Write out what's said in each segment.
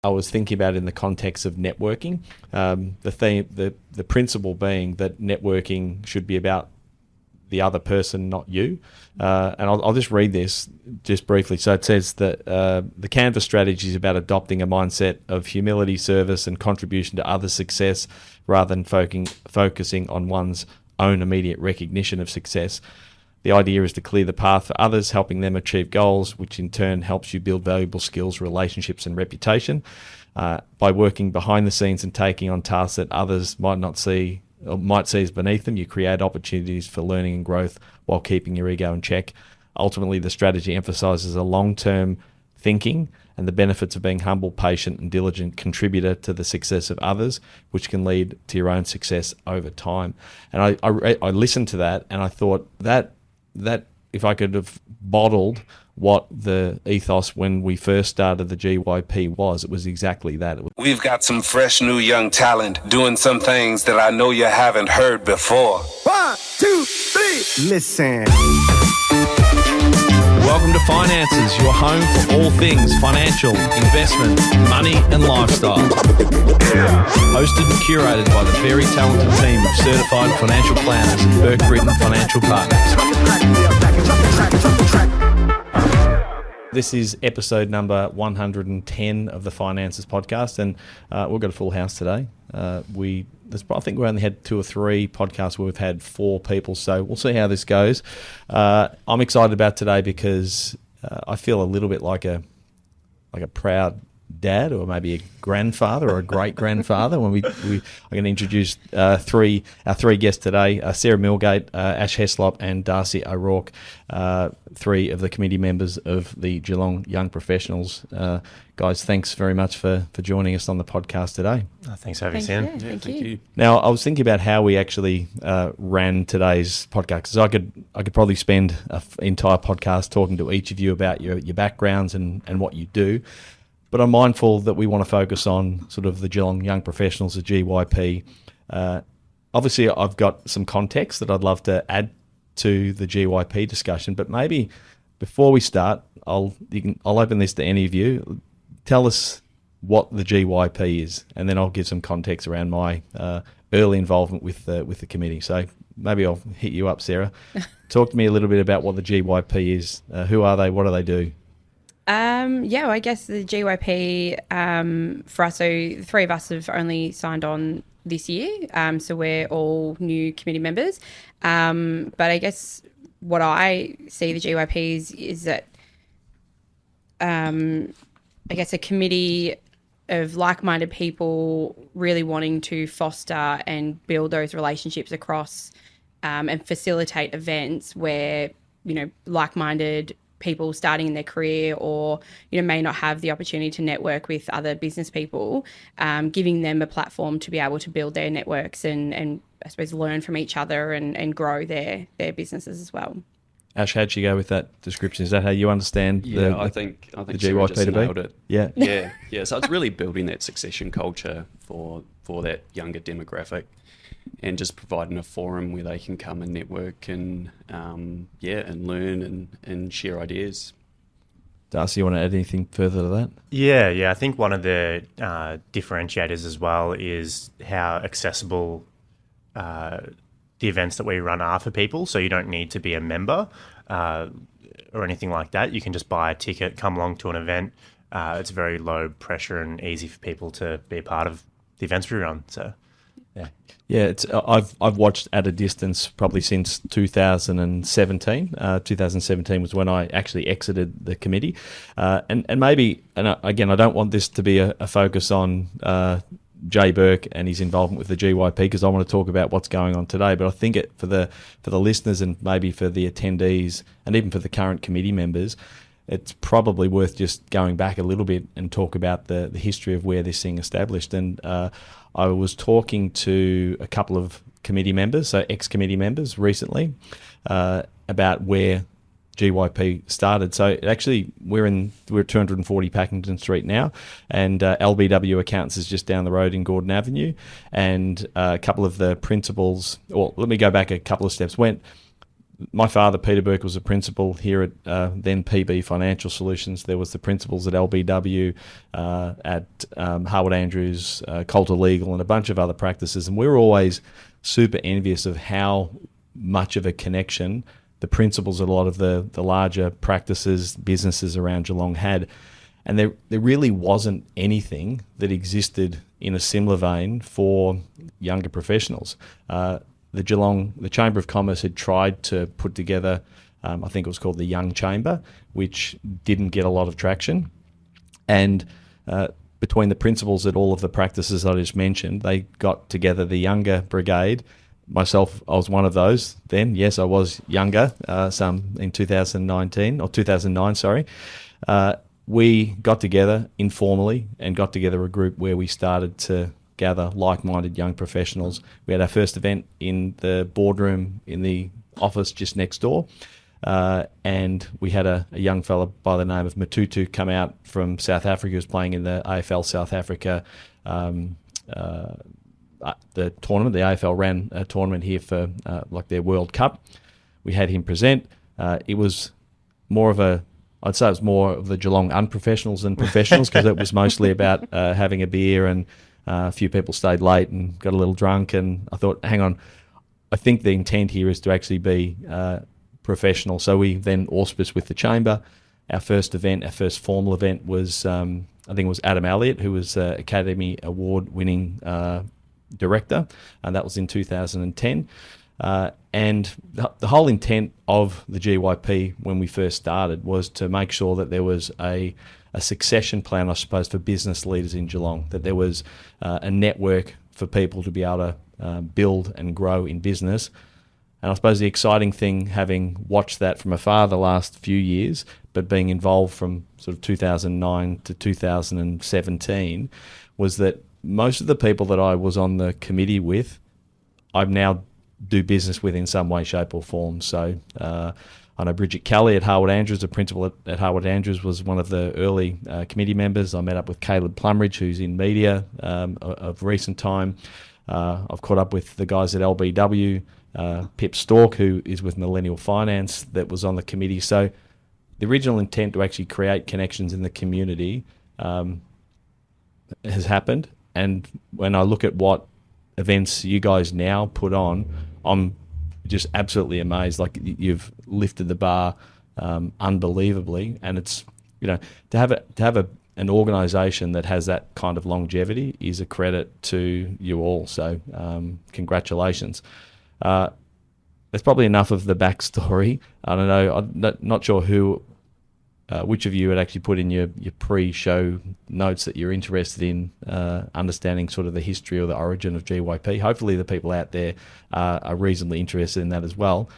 I was thinking about it in the context of networking. The principle being that networking should be about the other person, not you. And I'll just read this just briefly. So it says that the Canvas strategy is about adopting a mindset of humility, service, and contribution to others' success rather than focusing on one's own immediate recognition of success. The idea is to clear the path for others, helping them achieve goals, which in turn helps you build valuable skills, relationships, and reputation. By working behind the scenes and taking on tasks that others might not see or might see as beneath them, you create opportunities for learning and growth while keeping your ego in check. Ultimately, the strategy emphasizes a long-term thinking and the benefits of being humble, patient, and diligent contributor to the success of others, which can lead to your own success over time. And I listened to that and I thought that if I could have bottled what the ethos when we first started the GYP was, it was exactly that. We've got some fresh new young talent doing some things that I know you haven't heard before. 1, 2, 3, listen. Welcome to Finances, your home for all things financial, investment, money and lifestyle. Hosted and curated by the very talented team of certified financial planners and Burke Britton Financial Partners. This is episode number 110 of the Finances podcast, and we've got a full house today. I think we only had 2 or 3 podcasts where we've had 4 people, so we'll see how this goes. I'm excited about today because I feel a little bit like a proud dad, or maybe a grandfather or a great grandfather when I'm going to introduce our three guests today: Sarah Milgate, Ash Heslop, and Darcy O'Rourke, 3 of the committee members of the Geelong Young Professionals. Guys, thanks very much for joining us on the podcast today. Thanks for having us in. Thank you. Now, I was thinking about how we actually ran today's podcast, because I could probably spend an entire podcast talking to each of you about your backgrounds and what you do. But I'm mindful that we want to focus on sort of the Geelong Young Professionals, the GYP. Obviously, I've got some context that I'd love to add to the GYP discussion. But maybe before we start, I'll open this to any of you. Tell us what the GYP is, and then I'll give some context around my early involvement with the committee. So maybe I'll hit you up, Sarah. Talk to me a little bit about what the GYP is. Who are they? What do they do? I guess the GYP for us, so the 3 of us have only signed on this year, so we're all new committee members. But I guess what I see the GYP is that I guess a committee of like-minded people really wanting to foster and build those relationships across and facilitate events where, like-minded people starting in their career or, may not have the opportunity to network with other business people, giving them a platform to be able to build their networks and I suppose learn from each other and grow their businesses as well. Ash, how'd you go with that description? Is that how you understand I think the Sarah GYP just to be? nailed it. Yeah. Yeah. So it's really building that succession culture for that younger demographic, and just providing a forum where they can come and network and and learn and share ideas. Darcy, you want to add anything further to that? Yeah. I think one of the differentiators as well is how accessible the events that we run are for people. So you don't need to be a member or anything like that. You can just buy a ticket, come along to an event. It's very low pressure and easy for people to be a part of the events we run. So, yeah. It's I've watched at a distance probably since 2017. 2017 was when I actually exited the committee, and again, I don't want this to be a focus on Jay Burke and his involvement with the GYP, because I want to talk about what's going on today. But I think for the listeners and maybe for the attendees and even for the current committee members, it's probably worth just going back a little bit and talk about the history of where this thing established. And I was talking to a couple of committee members, so ex-committee members recently, about where GYP started. So actually, we're at 240 Packington Street now, and LBW Accountants is just down the road in Gordon Avenue. And a couple of the principals, or let me go back a couple of steps. my father, Peter Burke, was a principal here at then PB Financial Solutions. There was the principals at LBW, at Harwood Andrews, Coulter Legal, and a bunch of other practices. And we were always super envious of how much of a connection the principals at a lot of the larger practices, businesses around Geelong had. And there really wasn't anything that existed in a similar vein for younger professionals. The Chamber of Commerce had tried to put together, I think it was called the Young Chamber, which didn't get a lot of traction. And between the principals at all of the practices I just mentioned, they got together the younger brigade. Myself, I was one of those then. Yes, I was younger, some in 2009, sorry. We got together informally and got together a group where we started to gather like-minded young professionals. We had our first event in the boardroom in the office just next door, and we had a young fella by the name of Matutu come out from South Africa, who was playing in the AFL South Africa the tournament. The AFL ran a tournament here for like their World Cup. We had him present. It was more of I'd say it was more of the Geelong unprofessionals than professionals, because it was mostly about having a beer, and a few people stayed late and got a little drunk. And I thought, hang on, I think the intent here is to actually be professional. So we then auspiced with the Chamber. Our first formal event was, I think it was Adam Elliott, who was Academy Award-winning director, and that was in 2010. And the whole intent of the GYP when we first started was to make sure that there was a succession plan, I suppose, for business leaders in Geelong, that there was a network for people to be able to build and grow in business. And I suppose the exciting thing, having watched that from afar the last few years, but being involved from sort of 2009 to 2017, was that most of the people that I was on the committee with, I've now do business with in some way, shape or form. So I know Bridget Kelly at Harwood Andrews, the principal at Harwood Andrews, was one of the early committee members. I met up with Caleb Plumridge, who's in media of recent time. I've caught up with the guys at LBW, Pip Stork, who is with Millennial Finance, that was on the committee. So the original intent to actually create connections in the community has happened. And when I look at what events you guys now put on, I'm just absolutely amazed. Like, you've lifted the bar unbelievably, and it's, to have an organisation that has that kind of longevity is a credit to you all. So congratulations. That's probably enough of the backstory. I don't know. I'm not sure which of you had actually put in your pre-show notes that you're interested in understanding sort of the history or the origin of GYP. Hopefully the people out there are reasonably interested in that as well.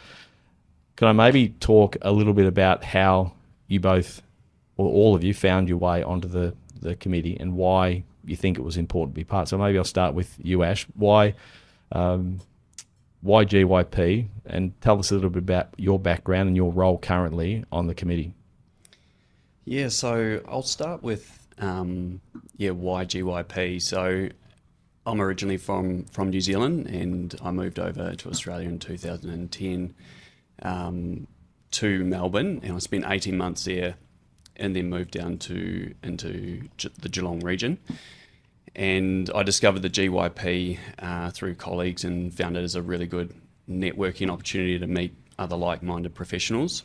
Can I maybe talk a little bit about how you both, or all of you, found your way onto the committee and why you think it was important to be part? So maybe I'll start with you, Ash. Why GYP? And tell us a little bit about your background and your role currently on the committee. Yeah, so I'll start with why GYP. So I'm originally from New Zealand, and I moved over to Australia in 2010 to Melbourne, and I spent 18 months there, and then moved down into the Geelong region. And I discovered the GYP through colleagues and found it as a really good networking opportunity to meet other like-minded professionals.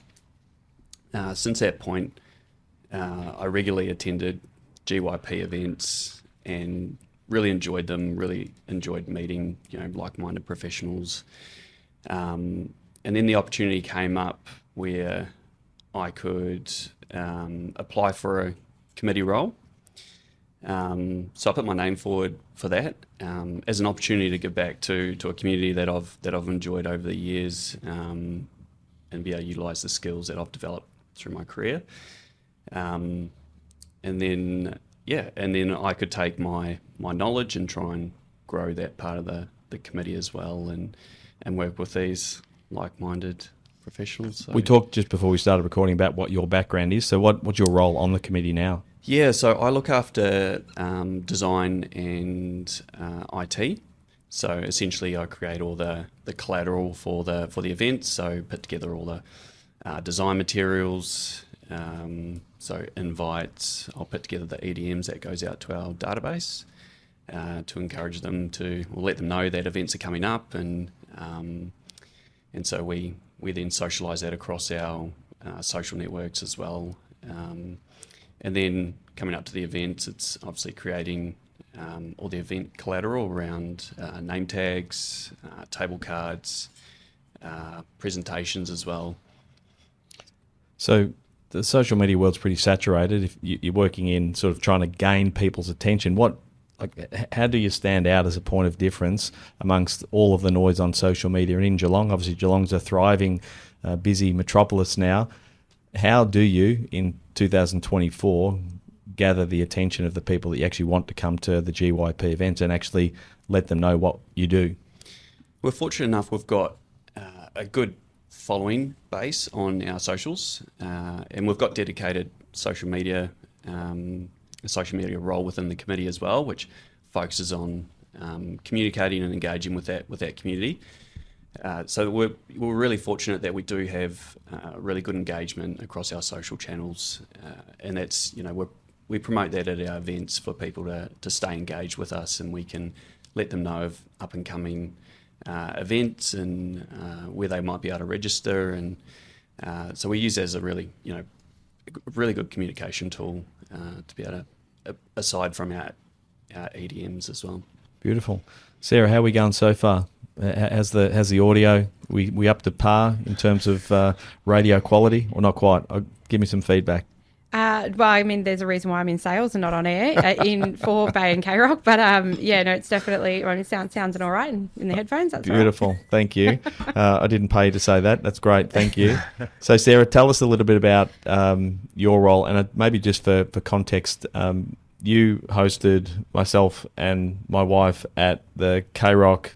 Since that point, I regularly attended GYP events and really enjoyed them, really enjoyed meeting, like-minded professionals. And then the opportunity came up where I could apply for a committee role. So I put my name forward for that as an opportunity to give back to a community that I've enjoyed over the years, and be able to utilise the skills that I've developed through my career. And then I could take my knowledge and try and grow that part of the committee as well, and work with these like-minded professionals. So. We talked just before we started recording about what your background is. So what's your role on the committee now? Yeah, so I look after design and IT. So essentially, I create all the collateral for the event. So put together all the design materials. So invites. I'll put together the EDMs that goes out to our database to encourage them to, or let them know that events are coming up, and so we then socialise that across our social networks as well. And then coming up to the event, it's obviously creating all the event collateral around name tags, table cards, presentations as well. So the social media world's pretty saturated. If you're working in sort of trying to gain people's attention, how do you stand out as a point of difference amongst all of the noise on social media? And in Geelong, obviously Geelong's a thriving, busy metropolis now. How do you, in 2024, gather the attention of the people that you actually want to come to the GYP events and actually let them know what you do? We're fortunate enough we've got a good following base on our socials, and we've got dedicated social media role within the committee as well, which focuses on communicating and engaging with that community. So we're really fortunate that we do have really good engagement across our social channels, and that's, we promote that at our events for people to stay engaged with us, and we can let them know of up and coming events and where they might be able to register, and so we use it as a really good communication tool to be able to, aside from our EDMs as well. Beautiful. Sarah, how are we going so far? How's the audio? We up to par in terms of radio quality, or not quite? Give me some feedback. Well, I mean, there's a reason why I'm in sales and not on air for Bay and K-Rock, but it's definitely, it sounds all right in the headphones. That's beautiful. Right. Thank you. I didn't pay you to say that. That's great. Thank you. So, Sarah, tell us a little bit about your role, and maybe just for context, you hosted myself and my wife at the K-Rock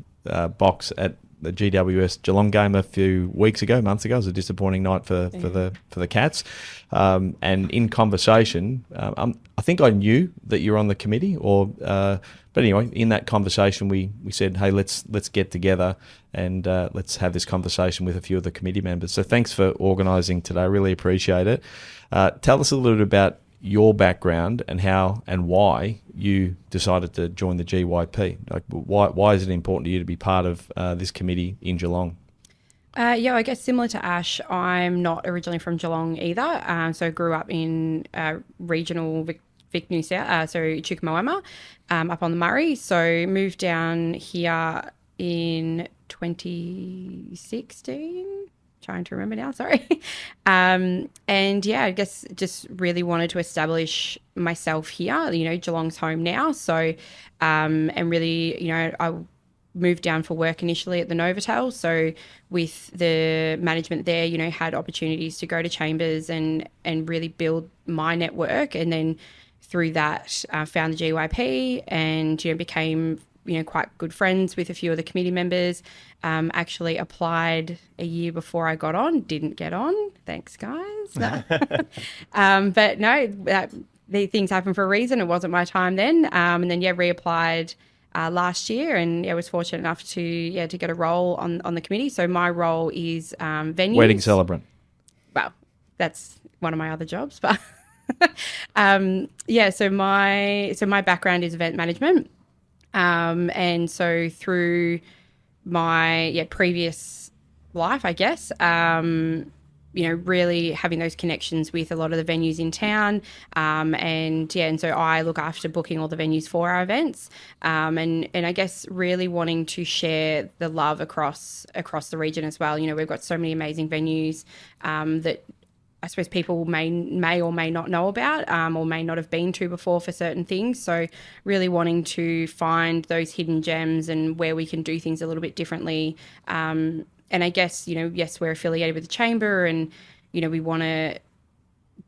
box at the GWS Geelong game a few months ago. It was a disappointing night for the Cats. And in conversation, I think I knew that you were on the committee, but anyway, in that conversation, we said, hey, let's get together and let's have this conversation with a few of the committee members. So thanks for organising today. I really appreciate it. Tell us a little bit about your background and how and why you decided to join the GYP. Like, why is it important to you to be part of this committee in Geelong? I guess similar to Ash, I'm not originally from Geelong either. So I grew up in regional Vic New South, so Chukamoama, up on the Murray. So moved down here in 2016. Trying to remember now, sorry. I guess just really wanted to establish myself here. Geelong's home now. So, and really, I moved down for work initially at the Novotel. So with the management there, had opportunities to go to chambers and really build my network. And then through that, found the GYP and, became quite good friends with a few of the committee members. Actually applied a year before I got on, didn't get on. Thanks, guys. But no, the things happen for a reason. It wasn't my time then. And then, reapplied last year, and was fortunate enough to get a role on the committee. So my role is venues. Wedding celebrant. Well, that's one of my other jobs, but So my background is event management. And so through my previous life, I guess, really having those connections with a lot of the venues in town, and so I look after booking all the venues for our events, and I guess really wanting to share the love across the region as well. We've got so many amazing venues that I suppose people may or may not know about, or may not have been to before for certain things. So really wanting to find those hidden gems and where we can do things a little bit differently. And I guess, yes, we're affiliated with the chamber, and, we want to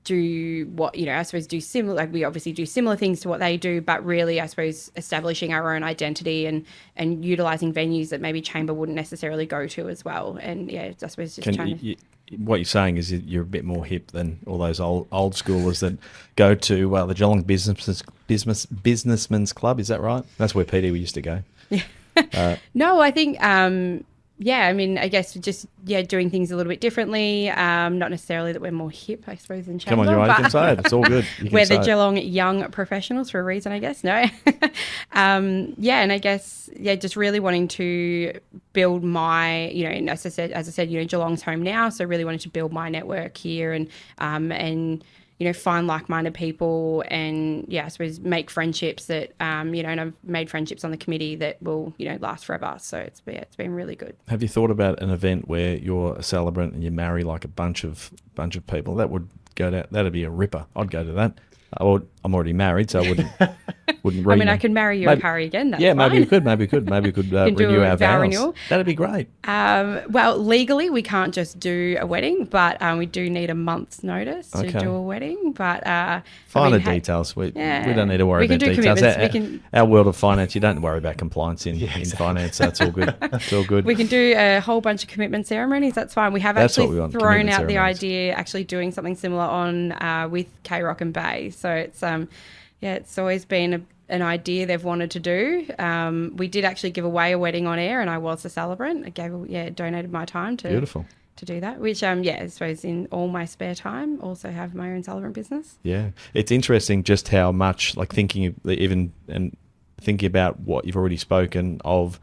do what, I suppose do similar, like we obviously do similar things to what they do, but really, I suppose, establishing our own identity and utilising venues that maybe chamber wouldn't necessarily go to as well. And I suppose just what you're saying is you're a bit more hip than all those old schoolers that go to the Geelong Businessmen's Club. Is that right? That's where PD used to go. Yeah. No, I think, I mean, I guess just, doing things a little bit differently. Not necessarily that we're more hip, I suppose, than Chamber. Come on, you can say it. It's all good. You can We're the say it. Geelong Young Professionals for a reason, I guess. No. And I guess, just really wanting to build my, and as I said, Geelong's home now. So really wanting to build my network here and find like-minded people and, I suppose make friendships that, and I've made friendships on the committee that will, last forever. So it's been really good. Have you thought about an event where you're a celebrant and you marry like a bunch of people? That would go down. That'd be a ripper. I'd go to that. I'm already married, so I wouldn't. I mean, I can marry you and Harry again. That's fine. Maybe we could. Maybe we could renew our vows. Renewal. That'd be great. Well, legally, we can't just do a wedding, but we do need a month's notice to do a wedding. But finer details. We don't need to worry about details. Our world of finance, you don't worry about compliance in finance. That's all good. It's all good. We can do a whole bunch of commitment ceremonies. That's fine. We have actually thrown out the idea actually doing something similar on with K-Rock and Bay. So it's it's always been an idea they've wanted to do. We did actually give away a wedding on air, and I was the celebrant. I donated my time to do that. Which I suppose in all my spare time, also have my own celebrant business. Yeah, it's interesting just how much thinking about what you've already spoken of.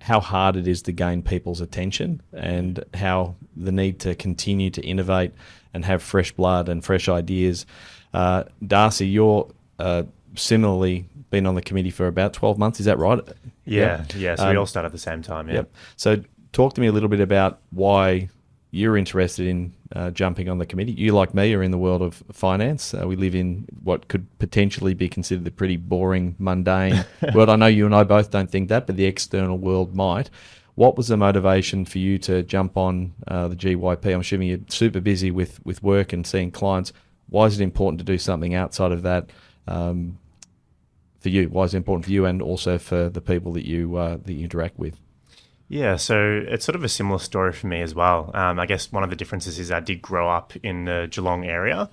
How hard it is to gain people's attention and how the need to continue to innovate and have fresh blood and fresh ideas. Darcy, you're similarly been on the committee for about 12 months. Is that right? Yeah. So we all start at the same time. Yeah. Yep. So talk to me a little bit about why you're interested in jumping on the committee. You, like me, are in the world of finance. We live in what could potentially be considered a pretty boring, mundane world. I know you and I both don't think that, but the external world might. What was the motivation for you to jump on the GYP? I'm assuming you're super busy with work and seeing clients. Why is it important to do something outside of that for you? Why is it important for you and also for the people that you interact with? Yeah, so it's sort of a similar story for me as well. I guess one of the differences is I did grow up in the Geelong area,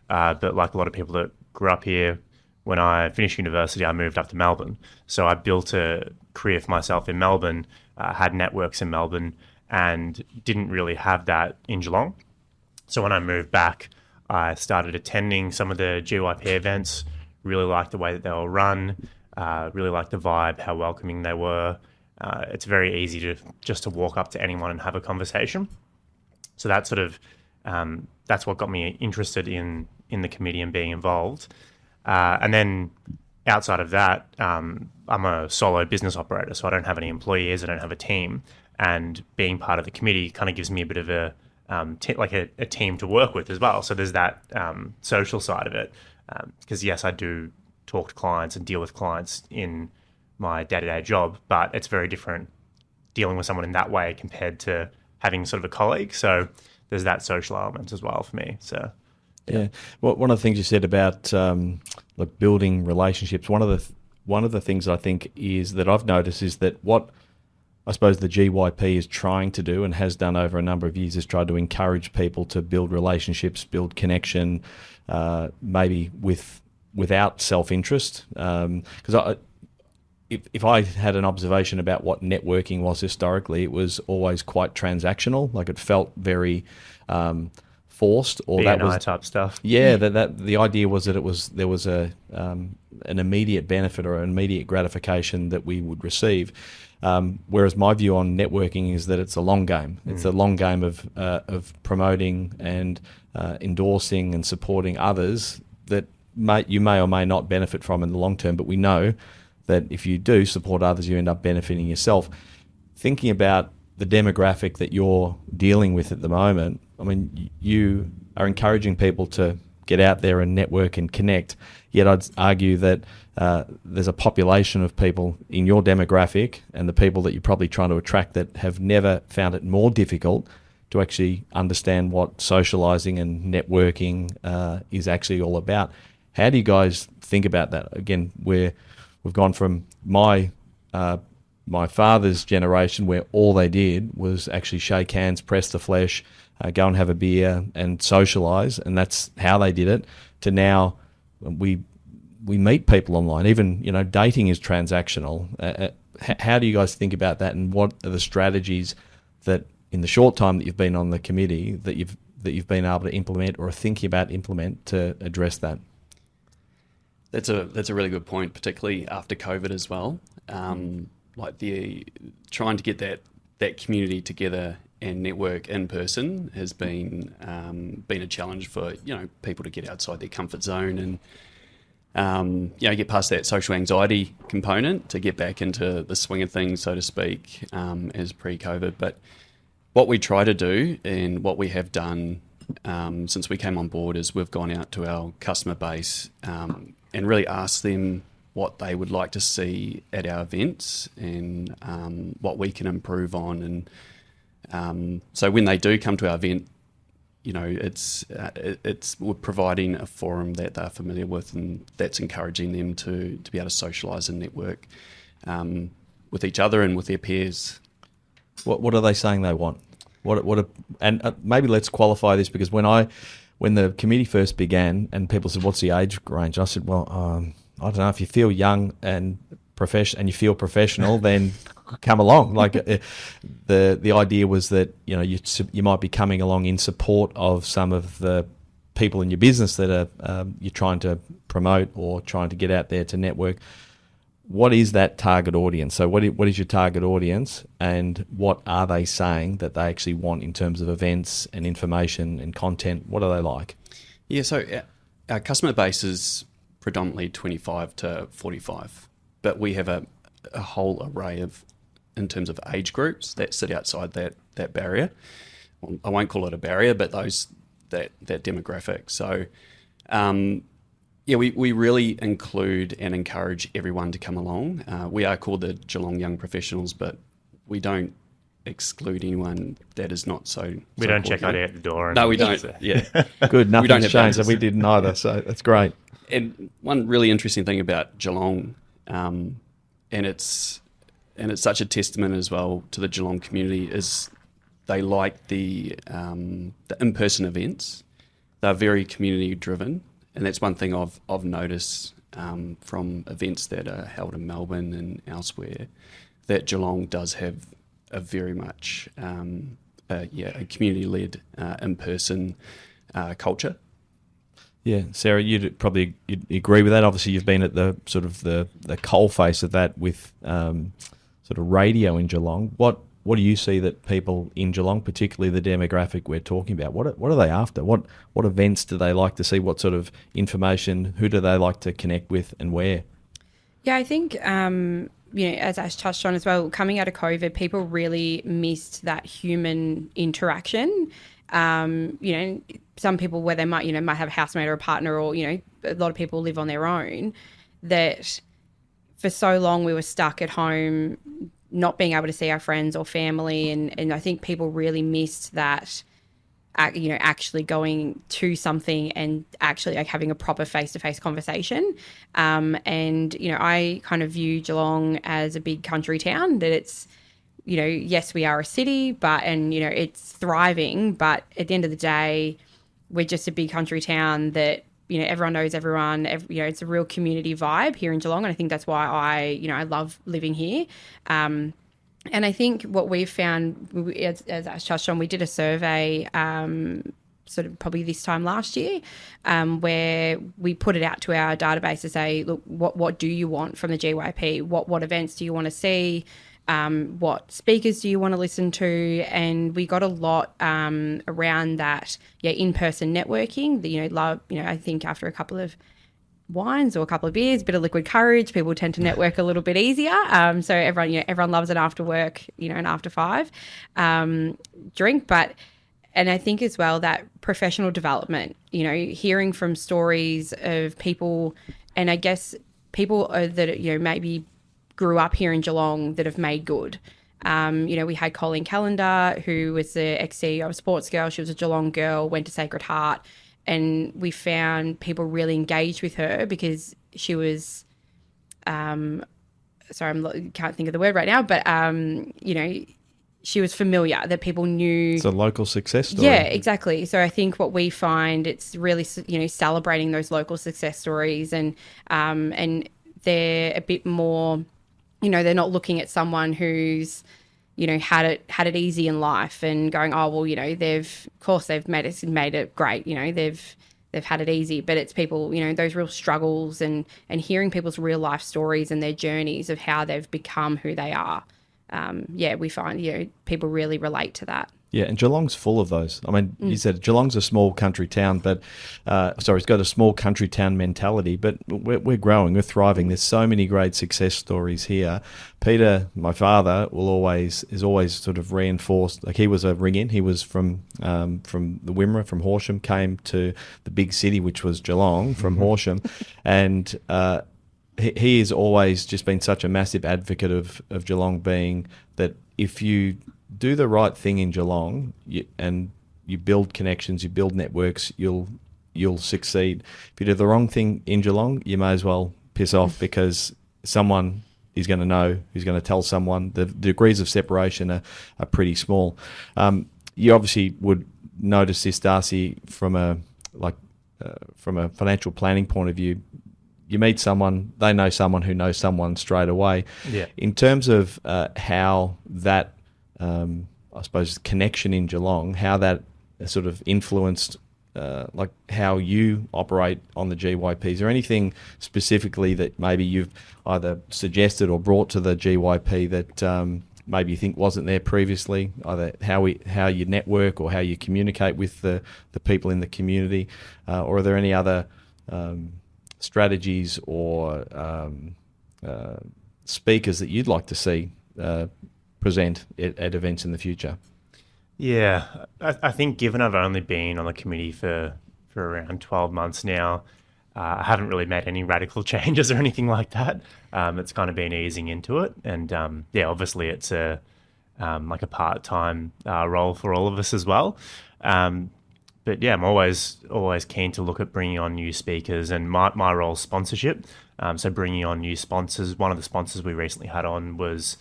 but like a lot of people that grew up here, when I finished university, I moved up to Melbourne. So I built a career for myself in Melbourne, had networks in Melbourne, and didn't really have that in Geelong. So when I moved back, I started attending some of the GYP events, really liked the way that they were run, really liked the vibe, how welcoming they were. It's very easy to walk up to anyone and have a conversation. So that sort of that's what got me interested in the committee and being involved. And then outside of that, I'm a solo business operator, so I don't have any employees, I don't have a team. And being part of the committee kind of gives me a bit of a team to work with as well. So there's that social side of it. Because yes, I do talk to clients and deal with clients in my day-to-day job, but it's very different dealing with someone in that way compared to having sort of a colleague. So there's that social element as well for me. So yeah. Well, one of the things you said about building relationships, one of the things I think is that I've noticed is that what I suppose the GYP is trying to do and has done over a number of years is try to encourage people to build relationships, build connection, maybe without self-interest. Because if I had an observation about what networking was historically, it was always quite transactional. Like it felt very forced, or B&I that was type stuff. Yeah, that the idea was that there was an immediate benefit or an immediate gratification that we would receive. Whereas my view on networking is that it's a long game. It's a long game of promoting and endorsing and supporting others that you may or may not benefit from in the long term. But we know that if you do support others, you end up benefiting yourself. Thinking about the demographic that you're dealing with at the moment, I mean, you are encouraging people to get out there and network and connect. Yet I'd argue that there's a population of people in your demographic and the people that you're probably trying to attract that have never found it more difficult to actually understand what socializing and networking is actually all about. How do you guys think about that? Again, we've gone from my father's generation where all they did was actually shake hands, press the flesh, go and have a beer and socialise, and that's how they did it, to now we we meet people online. Even, dating is transactional. How do you guys think about that, and what are the strategies that in the short time that you've been on the committee that you've been able to implement or are thinking about implement to address that? That's a really good point, particularly after COVID as well. Like trying to get that community together and network in person has been a challenge for people to get outside their comfort zone and get past that social anxiety component to get back into the swing of things, so to speak, as pre-COVID. But what we try to do and what we have done since we came on board is we've gone out to our customer base and really asked them what they would like to see at our events and what we can improve on. And so when they do come to our event, we're providing a forum that they're familiar with, and that's encouraging them to be able to socialise and network with each other and with their peers. What are they saying they want? Maybe let's qualify this, because when the committee first began and people said, "What's the age range?" I said, "Well, I don't know. If you feel young and you feel professional, then come along." Like the idea was that you might be coming along in support of some of the people in your business that are you're trying to promote or trying to get out there to network. What is that target audience? So what is your target audience, and what are they saying that they actually want in terms of events and information and content? What are they like? Yeah, so our customer base is predominantly 25 to 45, but we have a whole array in terms of age groups that sit outside that barrier. Well, I won't call it a barrier, but that demographic. So we really include and encourage everyone to come along. We are called the Geelong Young Professionals, but we don't exclude anyone that is not so. We don't check ID at the door. No, we don't. Yeah, good. Nothing's changed, so we didn't either. So that's great. And one really interesting thing about Geelong, and it's such a testament as well to the Geelong community, is they like the in-person events. They're very community driven. And that's one thing I've noticed from events that are held in Melbourne and elsewhere, that Geelong does have a very much a community-led in-person culture. Yeah, Sarah, you'd agree with that. Obviously, you've been at the sort of the coalface of that with sort of radio in Geelong. What do you see that people in Geelong, particularly the demographic we're talking about, what are they after? What events do they like to see? What sort of information? Who do they like to connect with, and where? Yeah, I think as Ash touched on as well, coming out of COVID, people really missed that human interaction. Some people where they might have a housemate or a partner, or a lot of people live on their own, that for so long we were stuck at home, not being able to see our friends or family, and I think people really missed that, actually going to something and actually having a proper face-to-face conversation. I kind of view Geelong as a big country town, that it's, yes, we are a city, but it's thriving, but at the end of the day, we're just a big country town that, everyone knows everyone. It's a real community vibe here in Geelong, and I think that's why I love living here. And I think what we've found, as Ash touched on, we did a survey sort of probably this time last year, where we put it out to our database to say, look, what do you want from the GYP? What events do you want to see? What speakers do you want to listen to? And we got a lot around that, in-person networking. I think after a couple of wines or a couple of beers, a bit of liquid courage, people tend to network a little bit easier. So everyone loves an after work, an after 5 drink. And I think as well that professional development, hearing from stories of people, and I guess people that maybe grew up here in Geelong that have made good. We had Colleen Callender, who was the ex-CEO of Sports Girl. She was a Geelong girl, went to Sacred Heart, and we found people really engaged with her because she was, can't think of the word right now, but, familiar, that people knew. It's a local success story. Yeah, exactly. So I think what we find, it's really, celebrating those local success stories, and they're a bit more, they're not looking at someone who's, had it easy in life and going, oh, well, they've made it great. They've had it easy, but it's people, those real struggles and hearing people's real life stories and their journeys of how they've become who they are. We find, people really relate to that. Yeah, and Geelong's full of those. I mean, you said Geelong's a small country town, but it's got a small country town mentality, but we're growing, we're thriving. There's so many great success stories here. Peter, my father, is always sort of reinforced. Like, he was a ring-in. He was from the Wimmera, from Horsham, came to the big city, which was Geelong, from Horsham, and he has always just been such a massive advocate of Geelong, being that if you do the right thing in Geelong, and you build connections, you build networks, you'll succeed. If you do the wrong thing in Geelong, you may as well piss off, because someone is going to know, who's going to tell someone. The degrees of separation are pretty small. You obviously would notice this, Darcy, from a financial planning point of view. You meet someone, they know someone who knows someone straight away. Yeah. In terms of how that, I suppose, connection in Geelong, how that sort of influenced how you operate on the GYP. Is there anything specifically that maybe you've either suggested or brought to the GYP that maybe you think wasn't there previously, either how you network or how you communicate with the people in the community, or are there any other strategies or speakers that you'd like to see present at events in the future? Yeah, I think given I've only been on the committee for around 12 months now, I haven't really made any radical changes or anything like that. It's kind of been easing into it. And obviously it's a part-time role for all of us as well. But yeah, I'm always keen to look at bringing on new speakers, and my role is sponsorship. So bringing on new sponsors. One of the sponsors we recently had on was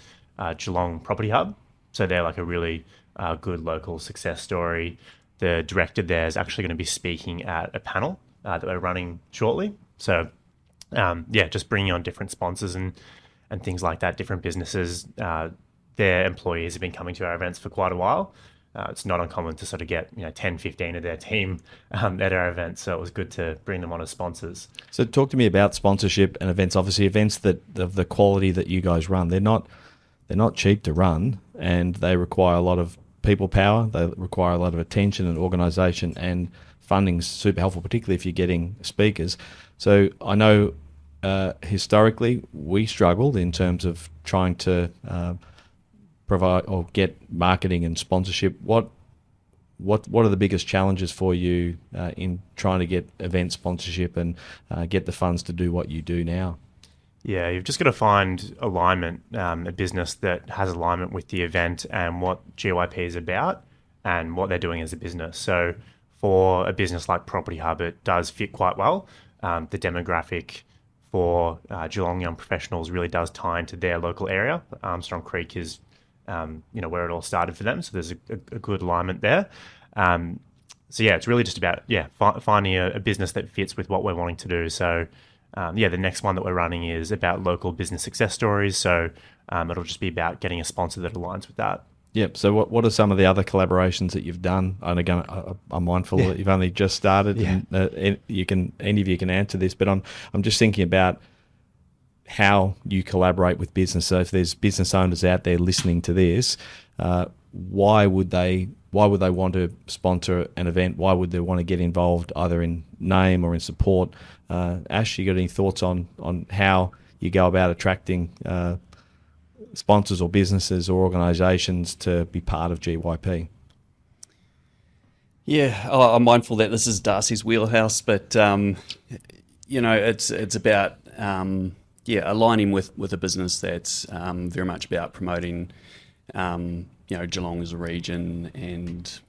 Geelong Property Hub. So they're like a really good local success story. The director there is actually going to be speaking at a panel that we're running shortly. So just bringing on different sponsors and things like that, different businesses. Their employees have been coming to our events for quite a while. It's not uncommon to sort of get 10, 15 of their team at our events, so it was good to bring them on as sponsors. So talk to me about sponsorship and events. Obviously, events that of the quality that you guys run, they're not cheap to run, and they require a lot of people power. They require a lot of attention and organisation, and funding's super helpful, particularly if you're getting speakers. So I know historically we struggled in terms of trying to provide or get marketing and sponsorship. What are the biggest challenges for you in trying to get event sponsorship and get the funds to do what you do now? Yeah, you've just got to find alignment, a business that has alignment with the event and what GYP is about and what they're doing as a business. So for a business like Property Hub, it does fit quite well. The demographic for Geelong Young Professionals really does tie into their local area. Armstrong Creek is where it all started for them. So there's a good alignment there. It's really just about, finding a business that fits with what we're wanting to do. So, the next one that we're running is about local business success stories. So it'll just be about getting a sponsor that aligns with that. Yep. So what are some of the other collaborations that you've done? And again, I'm mindful that you've only just started, and any of you can answer this, but I'm just thinking about how you collaborate with business. So if there's business owners out there listening to this, why would they want to sponsor an event? Why would they want to get involved either in name or in support? Ash, you got any thoughts on how you go about attracting sponsors or businesses or organisations to be part of GYP? Yeah, I'm mindful that this is Darcy's wheelhouse, but it's about aligning with a business that's very much about promoting Geelong as a region and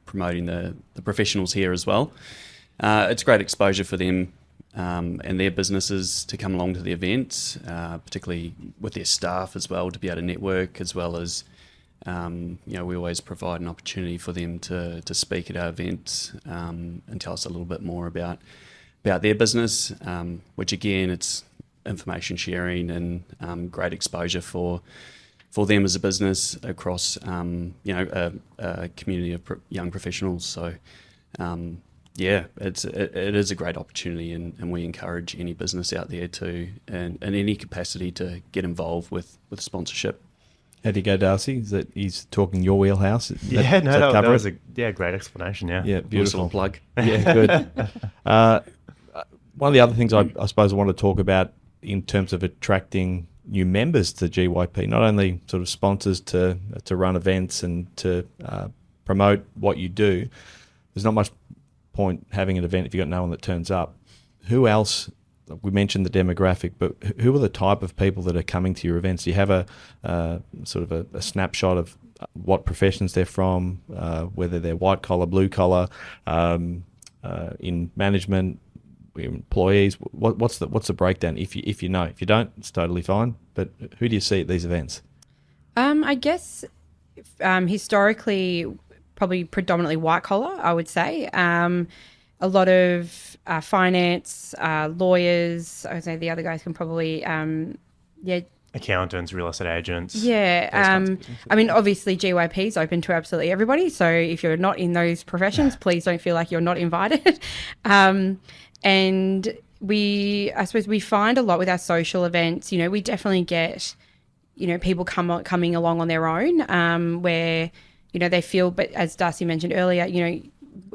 promoting the professionals here as well. It's great exposure for them and their businesses to come along to the event, particularly with their staff as well, to be able to network, as well as We always provide an opportunity for them to speak at our events and tell us a little bit more about their business, which again, it's information sharing and great exposure for them as a business across a community of young professionals. So it is a great opportunity, and we encourage any business out there to, in any capacity, to get involved with sponsorship. How do you go, Darcy? Is that he's talking your wheelhouse? That was a great explanation. Yeah, beautiful plug. Yeah, good. One of the other things I suppose I want to talk about in terms of attracting new members to GYP, not only sort of sponsors to run events and to promote what you do. There's not much point having an event if you've got no one that turns up. Who else? We mentioned the demographic, but who are the type of people that are coming to your events? Do you have a sort of a snapshot of what professions they're from, whether they're white collar, blue collar, in management, employees? What's the breakdown? If you know, if you don't, it's totally fine. But who do you see at these events? I guess historically, probably predominantly white collar, I would say. A lot of finance, lawyers. I would say the other guys can probably, accountants, real estate agents. Yeah. I mean, obviously GYP is open to absolutely everybody. So if you're not in those professions, please don't feel like you're not invited. And I suppose we find a lot with our social events, we definitely get, people coming along on their own, where, they feel, but as Darcy mentioned earlier,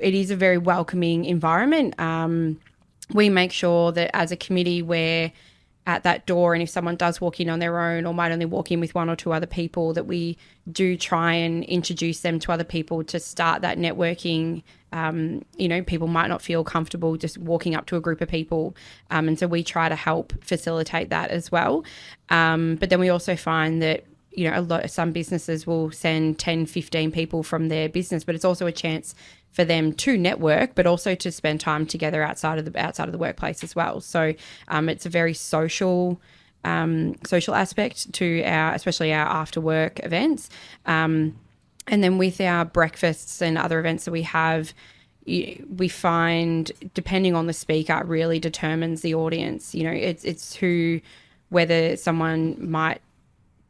it is a very welcoming environment. We make sure that as a committee we're at that door, and if someone does walk in on their own or might only walk in with one or two other people, that we do try and introduce them to other people to start that networking. People might not feel comfortable just walking up to a group of people, and so we try to help facilitate that as well. But then we also find that some businesses will send 10, 15 people from their business, but it's also a chance for them to network, but also to spend time together outside of the workplace as well. So it's a very social aspect to especially our after work events. And then with our breakfasts and other events that we have, we find, depending on the speaker, really determines the audience. It's whether someone might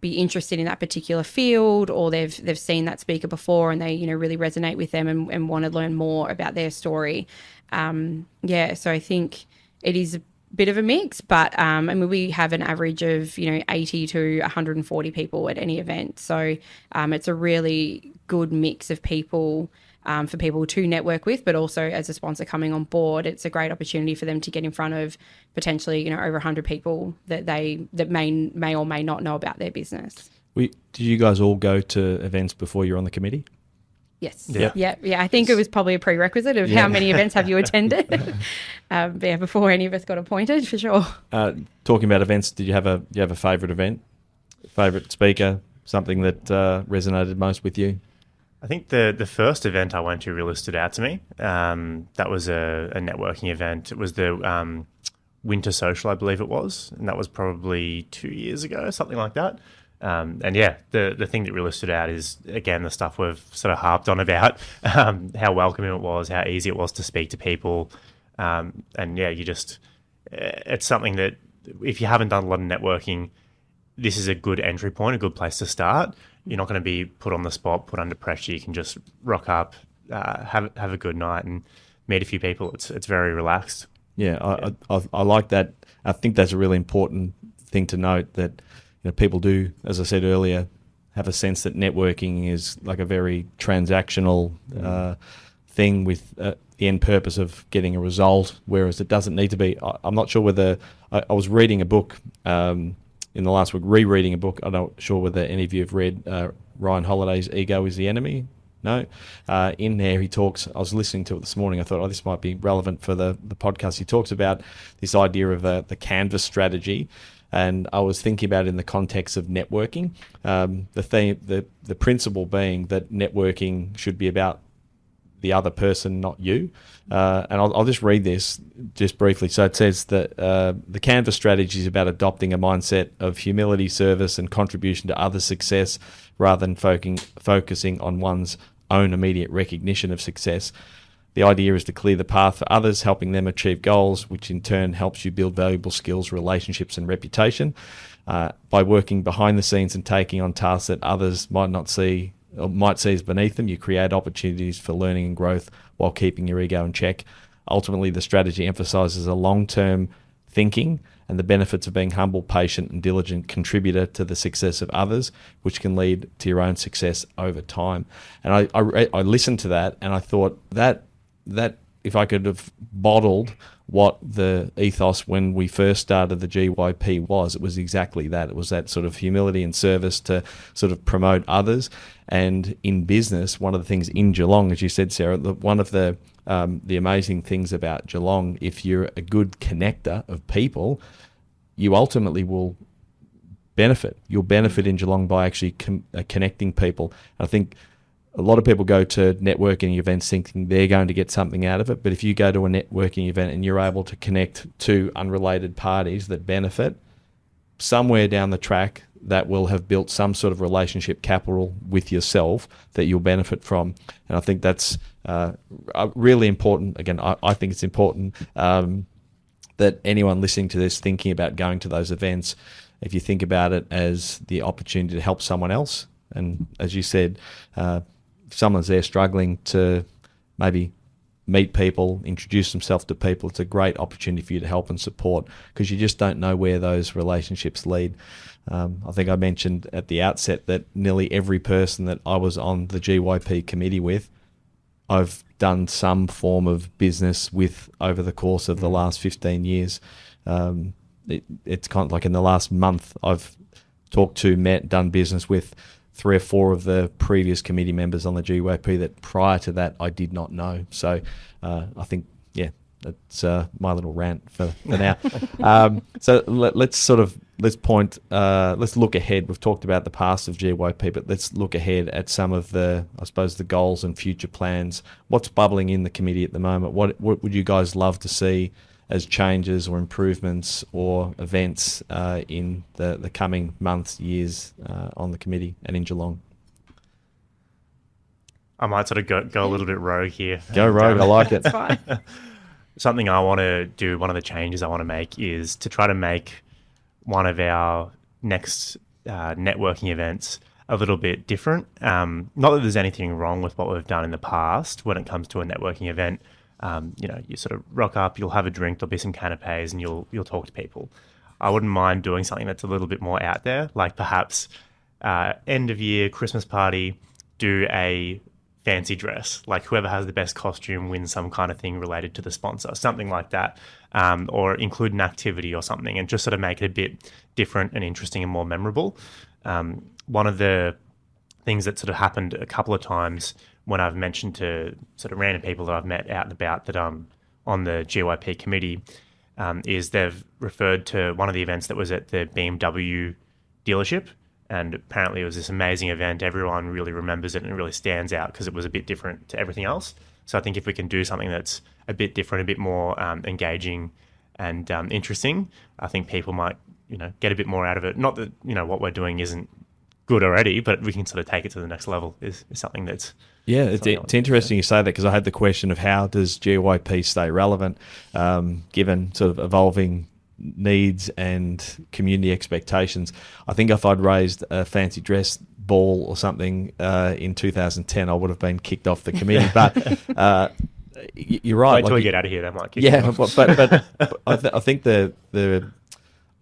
be interested in that particular field, or they've seen that speaker before and they really resonate with them and want to learn more about their story. So I think it is a bit of a mix, but we have an average of 80 to 140 people at any event, so it's a really good mix of people for people to network with, but also as a sponsor coming on board, it's a great opportunity for them to get in front of potentially over 100 people that may or may not know about their business. Did you guys all go to events before you're on the committee? Yes. Yeah. I think it was probably a prerequisite of how many events have you attended. Before any of us got appointed, for sure. Talking about events, do you have a favourite event, favourite speaker, something that resonated most with you? I think the first event I went to really stood out to me. That was a networking event. It was the Winter Social, I believe it was, and that was probably 2 years ago, something like that. The thing that really stood out is, again, the stuff we've sort of harped on about, how welcoming it was, how easy it was to speak to people. It's something that if you haven't done a lot of networking, this is a good entry point, a good place to start. You're not going to be put on the spot, put under pressure. You can just rock up, have a good night and meet a few people. It's very relaxed. Yeah, I like that. I think that's a really important thing to note, that people do, as I said earlier, have a sense that networking is like a very transactional thing with the end purpose of getting a result, whereas it doesn't need to be. I'm not sure whether I was reading a book in the last week, rereading a book. I'm not sure whether any of you have read Ryan Holiday's Ego is the Enemy. No? In there he talks, I was listening to it this morning, I thought, this might be relevant for the podcast. He talks about this idea of the canvas strategy, and I was thinking about it in the context of networking. The principle being that networking should be about the other person, not you. And I'll just read this just briefly. So it says that the Canvas strategy is about adopting a mindset of humility, service, and contribution to others' success rather than focusing on one's own immediate recognition of success. The idea is to clear the path for others, helping them achieve goals, which in turn helps you build valuable skills, relationships, and reputation. By working behind the scenes and taking on tasks that others might see as beneath them, you create opportunities for learning and growth while keeping your ego in check. Ultimately, the strategy emphasizes a long-term thinking and the benefits of being humble, patient, and diligent contributor to the success of others, which can lead to your own success over time. And I listened to that, and I thought that if I could have bottled what the ethos when we first started the GYP was, it was exactly that. It was that sort of humility and service to sort of promote others. And in business, one of the things in Geelong, as you said, Sarah, one of the amazing things about Geelong, if you're a good connector of people, you ultimately will benefit. You'll benefit in Geelong by actually connecting people. And I think a lot of people go to networking events thinking they're going to get something out of it. But if you go to a networking event and you're able to connect to unrelated parties that benefit, somewhere down the track that will have built some sort of relationship capital with yourself that you'll benefit from. And I think that's really important. Again, I think it's important that anyone listening to this thinking about going to those events, if you think about it as the opportunity to help someone else, and as you said, if someone's there struggling to maybe meet people, introduce themselves to people, it's a great opportunity for you to help and support, because you just don't know where those relationships lead. I think I mentioned at the outset that nearly every person that I was on the GYP committee with, I've done some form of business with over the course of the last 15 years. It's kind of like in the last month, I've talked to, met, done business with 3 or 4 of the previous committee members on the GYP that prior to that I did not know. So I think, yeah, that's my little rant for now. So let's look ahead. We've talked about the past of GYP, but let's look ahead at some of the, I suppose, the goals and future plans. What's bubbling in the committee at the moment? What would you guys love to see as changes or improvements or events in the coming months, years on the committee and in Geelong? I might sort of go a little bit rogue here. Go rogue, I like it. That's fine. Something I want to do, one of the changes I want to make is to try to make one of our next networking events a little bit different. Not that there's anything wrong with what we've done in the past when it comes to a networking event. You sort of rock up, you'll have a drink, there'll be some canapes, and you'll talk to people. I wouldn't mind doing something that's a little bit more out there, like perhaps end of year Christmas party, do a fancy dress, like whoever has the best costume wins some kind of thing related to the sponsor, something like that, or include an activity or something, and just sort of make it a bit different and interesting and more memorable. One of the things that sort of happened a couple of times when I've mentioned to sort of random people that I've met out and about that I'm on the GYP committee, is they've referred to one of the events that was at the BMW dealership. And apparently it was this amazing event. Everyone really remembers it and it really stands out because it was a bit different to everything else. So I think if we can do something that's a bit different, a bit more engaging and interesting, I think people might, get a bit more out of it. Not that, what we're doing isn't good already, but we can sort of take it to the next level is something that's... Yeah, it's interesting you say that, because I had the question of how does GYP stay relevant given sort of evolving needs and community expectations. I think if I'd raised a fancy dress ball or something in 2010, I would have been kicked off the committee. But you're right. Wait till we get out of here, they might kick you off. But I think I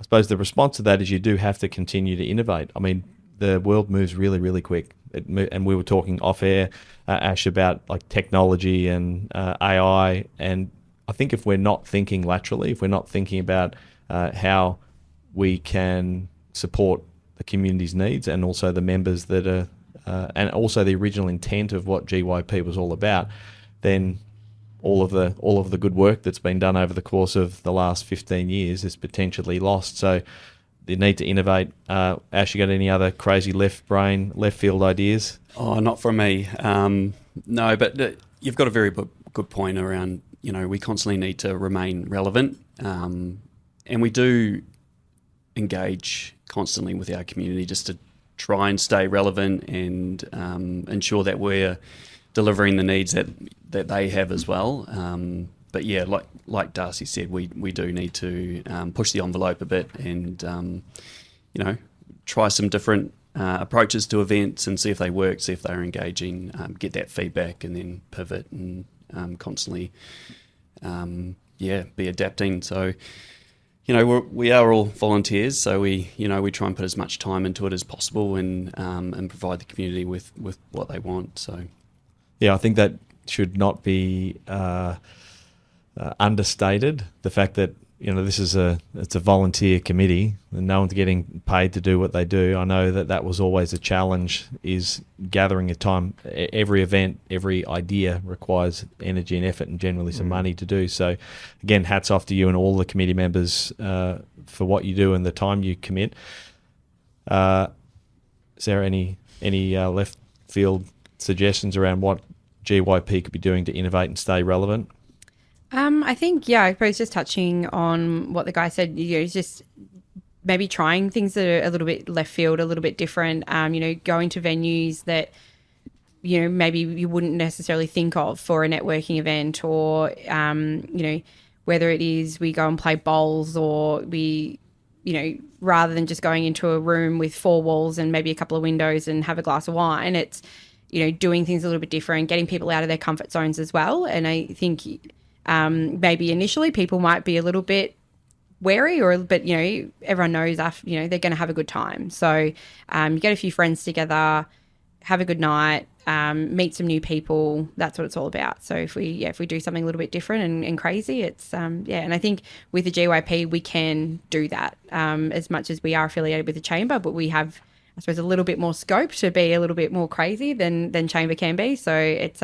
suppose the response to that is you do have to continue to innovate. I mean, the world moves really, really quick. And we were talking off air, Ash, about like technology and AI, and I think if we're not thinking laterally, if we're not thinking about how we can support the community's needs and also the members that are, and also the original intent of what GYP was all about, then all of the good work that's been done over the course of the last 15 years is potentially lost. So the need to innovate. Ash, you got any other crazy left field ideas? Oh, not from me. No, but you've got a very good point around, we constantly need to remain relevant, and we do engage constantly with our community just to try and stay relevant and ensure that we're delivering the needs that they have as well. But yeah, like Darcy said, we do need to push the envelope a bit and try some different approaches to events and see if they work, see if they're engaging, get that feedback, and then pivot and constantly be adapting. So we are all volunteers, so we try and put as much time into it as possible and provide the community with what they want. So yeah, I think that should not be understated. The fact that it's a volunteer committee and no one's getting paid to do what they do. I know that was always a challenge, is gathering a time. Every event, every idea requires energy and effort and generally some money to do. So again, hats off to you and all the committee members for what you do and the time you commit. Sarah, any left field suggestions around what GYP could be doing to innovate and stay relevant? I think, I suppose just touching on what the guy said, just maybe trying things that are a little bit left field, a little bit different, going to venues that, maybe you wouldn't necessarily think of for a networking event, or, whether it is we go and play bowls, or we, rather than just going into a room with 4 walls and maybe a couple of windows and have a glass of wine, it's, doing things a little bit different, getting people out of their comfort zones as well. And I think maybe initially people might be a little bit wary, but everyone knows they're going to have a good time. So you get a few friends together, have a good night, meet some new people. That's what it's all about. So if we do something a little bit different and crazy, it's and I think with the GYP we can do that as much as we are affiliated with the Chamber, but we have, I suppose, a little bit more scope to be a little bit more crazy than Chamber can be. So it's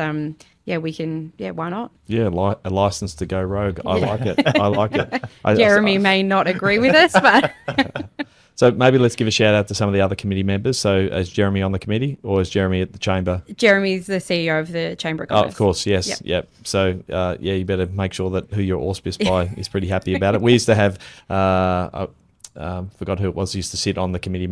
we can, why not? Yeah, a license to go rogue. I like it. Jeremy may not agree with us, but... So maybe let's give a shout out to some of the other committee members. So is Jeremy on the committee, or is Jeremy at the Chamber? Jeremy's the CEO of the Chamber of Commerce. Oh, of course, yes. Yep. So, you better make sure that who you're auspiced by is pretty happy about it. We used to have... forgot who it was, used to sit on the committee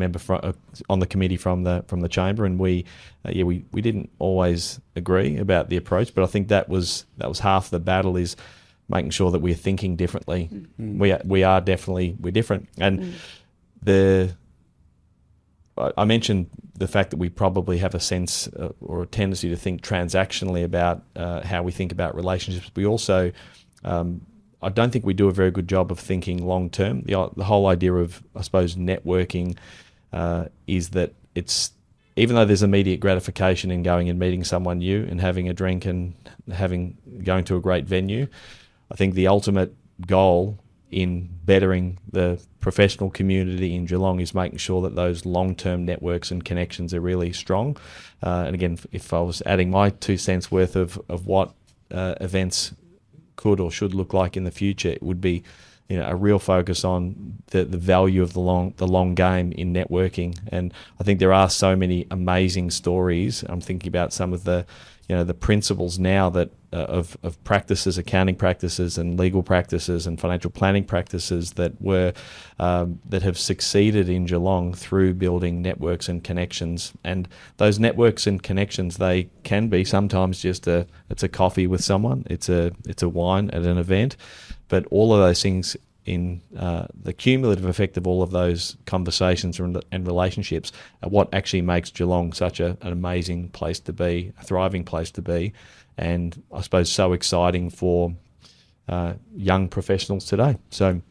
on the committee from the Chamber, and we didn't always agree about the approach, but I think that was half the battle, is making sure that we're thinking differently. We're different, and I mentioned the fact that we probably have a sense or a tendency to think transactionally about how we think about relationships. We also I don't think we do a very good job of thinking long term. The whole idea of, I suppose, networking is that it's, even though there's immediate gratification in going and meeting someone new and having a drink and going to a great venue, I think the ultimate goal in bettering the professional community in Geelong is making sure that those long-term networks and connections are really strong. And again, if I was adding my 2 cents worth of what events could or should look like in the future, it would be a real focus on the value of the long game in networking. And I think there are so many amazing stories. I'm thinking about some of the the principles now that of practices, accounting practices and legal practices and financial planning practices that have succeeded in Geelong through building networks and connections. And those networks and connections, they can be sometimes just it's a coffee with someone, it's a wine at an event, but all of those things in the cumulative effect of all of those conversations and relationships are what actually makes Geelong such an amazing place to be, a thriving place to be, and I suppose so exciting for young professionals today. So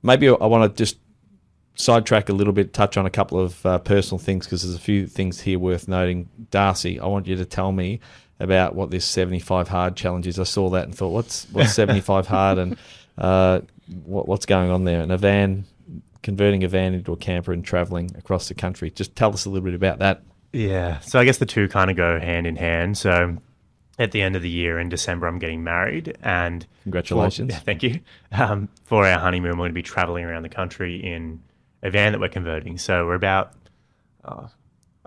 maybe I want to just sidetrack a little bit, touch on a couple of personal things, because there's a few things here worth noting. Darcy, I want you to tell me about what this 75 hard challenge is. I saw that and thought, what's 75 hard, and what's going on there? And converting a van into a camper and travelling across the country. Just tell us a little bit about that. Yeah, so I guess the two kind of go hand in hand. So at the end of the year in December, I'm getting married, and congratulations. Thank you. For our honeymoon, we're going to be travelling around the country in a van that we're converting. So we're about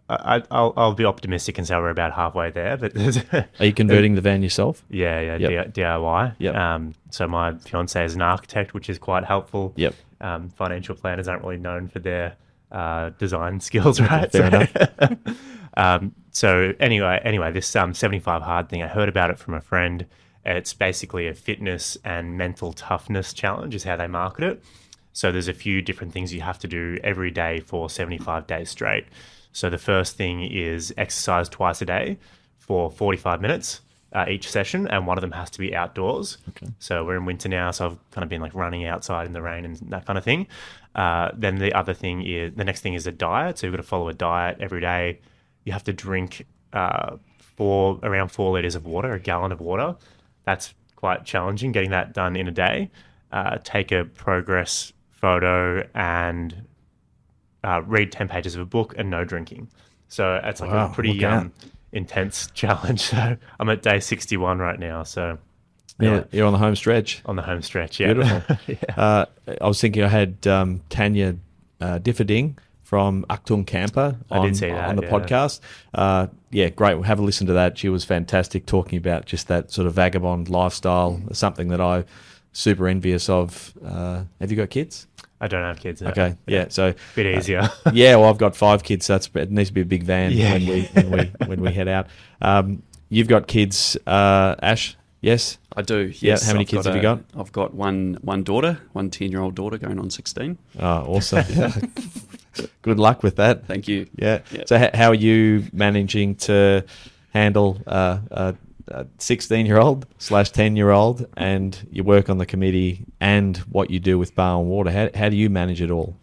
I'll be optimistic and say we're about halfway there. But Are you converting the van yourself? yeah, Yep. DIY. Yep. So my fiance is an architect, which is quite helpful. Yep. Financial planners aren't really known for their design skills, right? Fair enough. So anyway, this 75 hard thing, I heard about it from a friend. It's basically a fitness and mental toughness challenge is how they market it. So there's a few different things you have to do every day for 75 days straight. So the first thing is exercise twice a day for 45 minutes each session, and one of them has to be outdoors. Okay. So we're in winter now, so I've kind of been like running outside in the rain and that kind of thing. Then the next thing is a diet. So you've got to follow a diet every day. You have to drink around 4 liters of water, a gallon of water. That's quite challenging, getting that done in a day. Take a progress photo and read 10 pages of a book, and no drinking. So it's like a pretty intense challenge. So I'm at day 61 right now. So yeah, you're on the home stretch. On the home stretch, yeah. Beautiful. Yeah. I was thinking I had Tanya Differding from Achtung Camper on the podcast. Yeah, great. We'll have a listen to that. She was fantastic, talking about just that sort of vagabond lifestyle, something that I'm super envious of. Have you got kids? I don't have kids. Okay, yeah, so bit easier. Yeah, well, I've got 5 kids, so it needs to be a big van when we head out. You've got kids, Ash? Yes, I do. Yes. Yeah. How many kids have you got? I've got one daughter, 10-year-old daughter going on 16. Oh, awesome. Good luck with that. Thank you. Yeah. Yep. So how are you managing to handle a 16-year-old / 10-year-old, and you work on the committee and what you do with Bar and Water? How do you manage it all?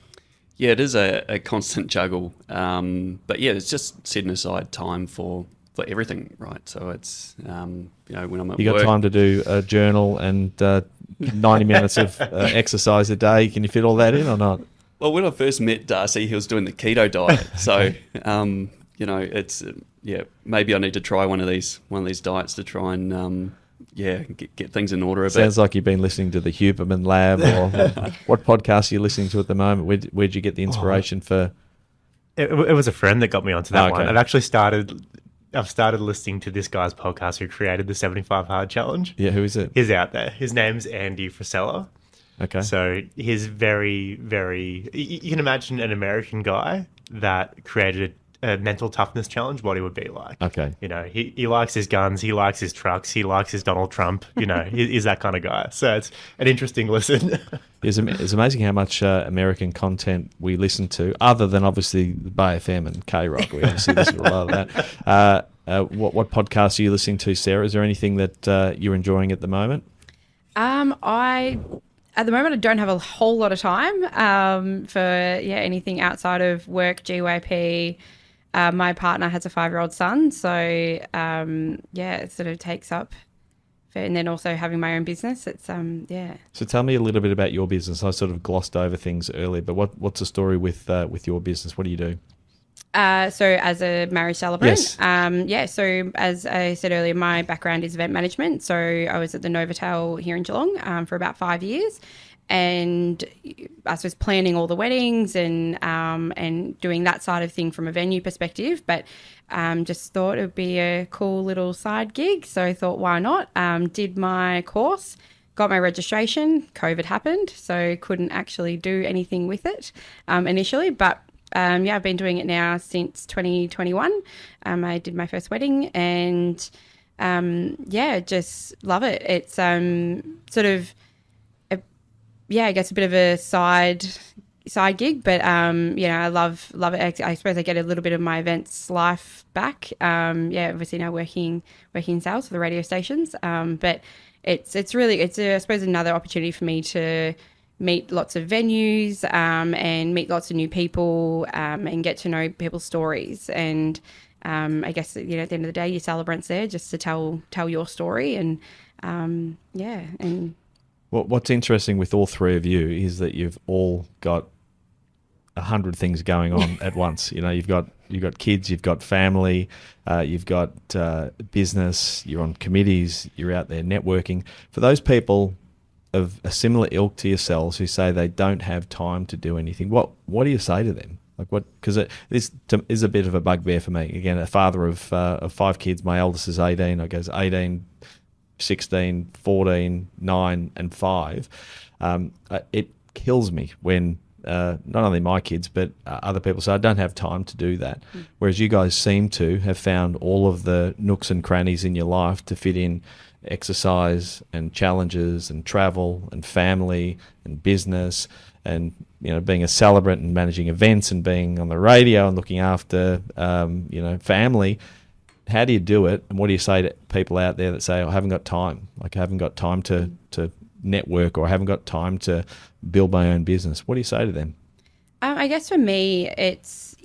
Yeah, it is a constant juggle. But yeah, it's just setting aside time for everything, right? So it's, when I'm at You got work, time to do a journal and 90 minutes of exercise a day. Can you fit all that in or not? Well, when I first met Darcy, he was doing the keto diet. So, it's maybe I need to try one of these diets to try and get things in order a bit. Sounds like you've been listening to the Huberman Lab, or what podcast are you listening to at the moment? Where'd you get the inspiration for? It was a friend that got me onto that Okay. one. I've started listening to this guy's podcast who created the 75 Hard Challenge. Yeah, who is it? He's out there. His name's Andy Frisella. Okay. So he's very, very... You can imagine an American guy that created a mental toughness challenge, what he would be like. Okay. He likes his guns, he likes his trucks, he likes his Donald Trump. He's that kind of guy. So it's an interesting listen. It's amazing how much American content we listen to, other than obviously Bay FM and K-Rock. We obviously listen to a lot of that. What podcasts are you listening to, Sarah? Is there anything that you're enjoying at the moment? At the moment, I don't have a whole lot of time for anything outside of work, GYP. My partner has a 5-year-old son, so it sort of takes up. And then also having my own business, it's So tell me a little bit about your business. I sort of glossed over things earlier, but what's the story with your business? What do you do? So as a marriage celebrant, Yes. so as I said earlier, my background is event management. So I was at the Novotel here in Geelong for about 5 years, and I was planning all the weddings and doing that side of thing from a venue perspective, but just thought it would be a cool little side gig. So I thought, why not? Did my course, got my registration. COVID happened, so couldn't actually do anything with it initially, but I've been doing it now since 2021. I did my first wedding, and just love it. It's sort of, I guess a bit of a side gig, but I love it. I suppose I get a little bit of my events life back. Obviously now working in sales for the radio stations, but it's really I suppose another opportunity for me to meet lots of venues and meet lots of new people and get to know people's stories. And I guess, at the end of the day, your celebrant's there just to tell your story. And and What's interesting with all three of you is that you've all got 100 things going on at once. You've got kids, you've got family, you've got business, you're on committees, you're out there networking. For those people of a similar ilk to yourselves who say they don't have time to do anything, what do you say to them? Like what? Because this is a bit of a bugbear for me. Again, a father of 5 kids. My eldest is 18. I goes 18, 16, 14, 9, and 5. It kills me when not only my kids but other people say I don't have time to do that. Whereas you guys seem to have found all of the nooks and crannies in your life to fit in exercise and challenges and travel and family and business and being a celebrant and managing events and being on the radio and looking after family. How do you do it, and what do you say to people out there that say, I haven't got time, like I haven't got time to network, or I haven't got time to build my own business? What do you say to them? I guess for me, it's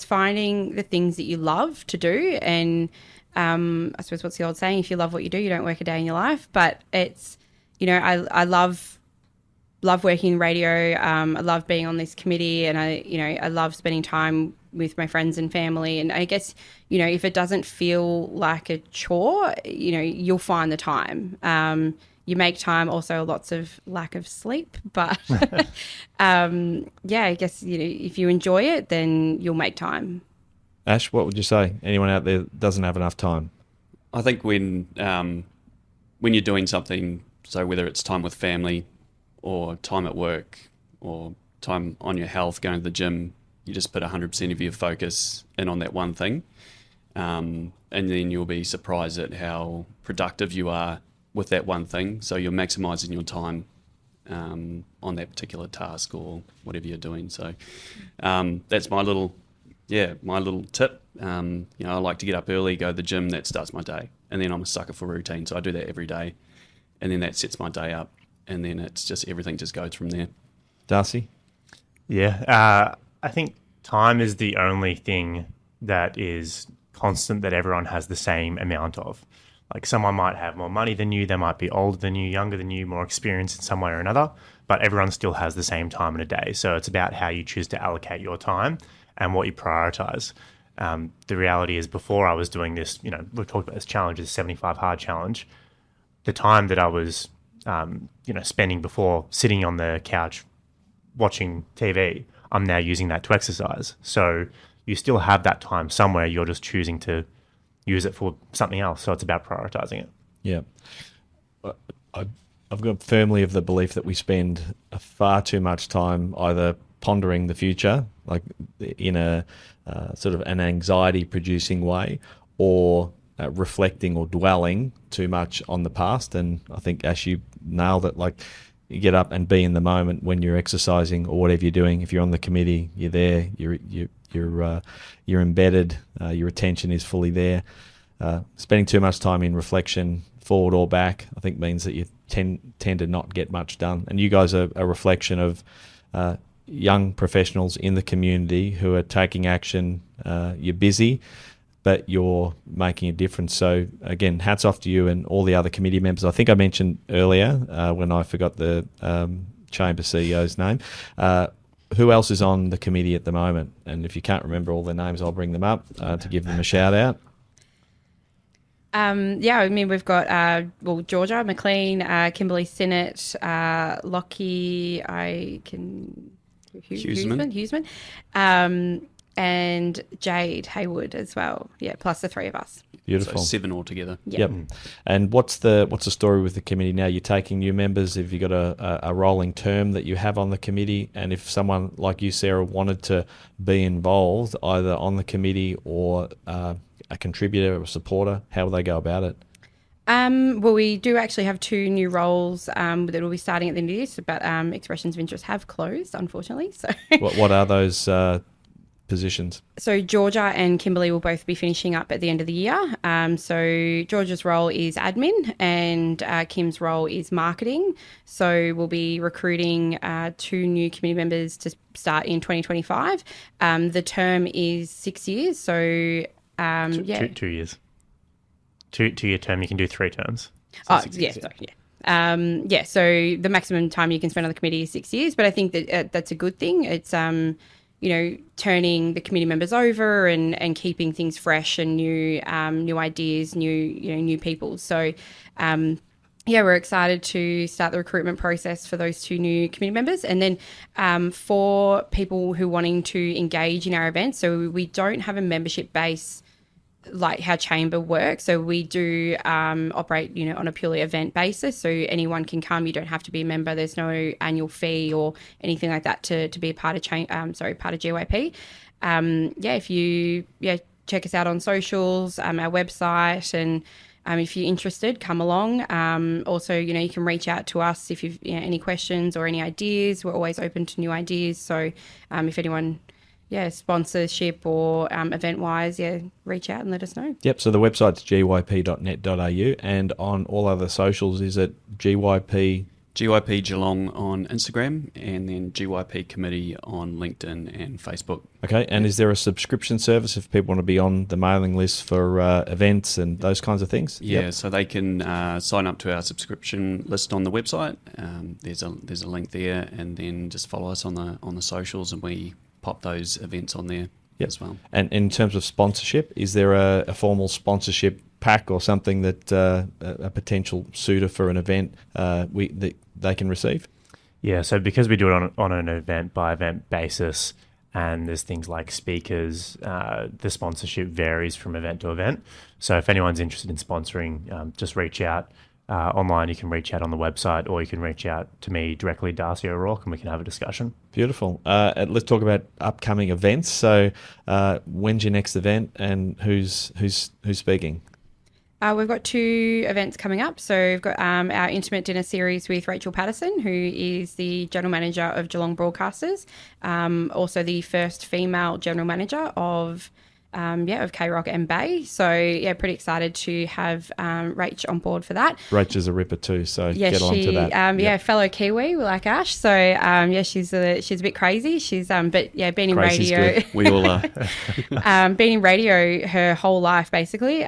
finding the things that you love to do, and I suppose what's the old saying? If you love what you do, you don't work a day in your life. But it's I love working in radio. I love being on this committee, and I love spending time with my friends and family. And I guess if it doesn't feel like a chore, you'll find the time. You make time. Also, lots of lack of sleep, but I guess if you enjoy it, then you'll make time. Ash, what would you say? Anyone out there that doesn't have enough time? I think when you're doing something, so whether it's time with family or time at work or time on your health, going to the gym, you just put 100% of your focus in on that one thing. And then you'll be surprised at how productive you are with that one thing. So you're maximising your time on that particular task or whatever you're doing. So that's my little tip. I like to get up early, go to the gym. That starts my day. And then I'm a sucker for routine. So I do that every day. And then that sets my day up. And then it's just everything just goes from there. Darcy? Yeah. I think time is the only thing that is constant that everyone has the same amount of. Like someone might have more money than you, they might be older than you, younger than you, more experienced in some way or another, but everyone still has the same time in a day. So it's about how you choose to allocate your time and what you prioritize. The reality is before I was doing this, we've talked about this challenge, this 75 hard challenge, the time that I was, spending before sitting on the couch watching TV, I'm now using that to exercise. So you still have that time somewhere, you're just choosing to use it for something else. So it's about prioritizing it. Yeah. I've got firmly of the belief that we spend far too much time either pondering the future, like in a sort of an anxiety-producing way, or reflecting or dwelling too much on the past. And I think, Ash, you nailed it. Like, you get up and be in the moment when you're exercising or whatever you're doing. If you're on the committee, you're there. You're embedded. Your attention is fully there. Spending too much time in reflection, forward or back, I think means that you tend to not get much done. And you guys are a reflection of young professionals in the community who are taking action. You're busy, but you're making a difference. So again, hats off to you and all the other committee members. I think I mentioned earlier when I forgot the Chamber CEO's name. Who else is on the committee at the moment? And if you can't remember all their names, I'll bring them up to give them a shout out. We've got Georgia McLean, Kimberly Sinnott, Lockie, Huseman, and Jade Haywood as well. Yeah, plus the 3 of us. Beautiful. So 7 altogether. Yep. And what's the story with the committee now? You're taking new members. Have you got a rolling term that you have on the committee? And if someone like you, Sarah, wanted to be involved either on the committee or a contributor or a supporter, how will they go about it? We do actually have 2 new roles that will be starting at the end of this, but expressions of interest have closed, unfortunately. So what are those positions? So Georgia and Kimberly will both be finishing up at the end of the year. So Georgia's role is admin and Kim's role is marketing. So we'll be recruiting 2 new committee members to start in 2025. The term is 6 years. So 2 years. 2-year term, you can do 3 terms. So so the maximum time you can spend on the committee is 6 years, but I think that that's a good thing. It's turning the committee members over and keeping things fresh and new ideas, new people. So yeah, we're excited to start the recruitment process for those 2 new committee members. And then for people who are wanting to engage in our events, so we don't have a membership base like how Chamber works. So we do operate, on a purely event basis. So anyone can come. You don't have to be a member. There's no annual fee or anything like that to be a part of part of GYP. If you check us out on socials, our website, and if you're interested, come along. Also, you can reach out to us if you've any questions or any ideas. We're always open to new ideas. So if anyone, sponsorship or event-wise, reach out and let us know. Yep, so the website's gyp.net.au, and on all other socials, is it GYP? GYP Geelong on Instagram, and then GYP Committee on LinkedIn and Facebook. Okay, and is there a subscription service if people want to be on the mailing list for events and those kinds of things? Yeah, so they can sign up to our subscription list on the website. There's a link there, and then just follow us on the socials, and we pop those events on there as well. And in terms of sponsorship, is there a formal sponsorship pack or something that a potential suitor for an event that they can receive? Yeah, so because we do it on an event-by-event basis, and there's things like speakers, the sponsorship varies from event to event. So if anyone's interested in sponsoring, just reach out. Online, you can reach out on the website, or you can reach out to me directly, Darcy O'Rourke, and we can have a discussion. Beautiful. Let's talk about upcoming events. So when's your next event, and who's speaking? We've got 2 events coming up. So we've got our intimate dinner series with Rachel Patterson, who is the General Manager of Geelong Broadcasters, also the first female General Manager of K-Rock and Bay. So, pretty excited to have Rach on board for that. Rach is a ripper too, so get on to that. Fellow Kiwi, like Ash. So, she's a bit crazy. She's, been in Crazy's radio. good. We all are. Been in radio her whole life, basically.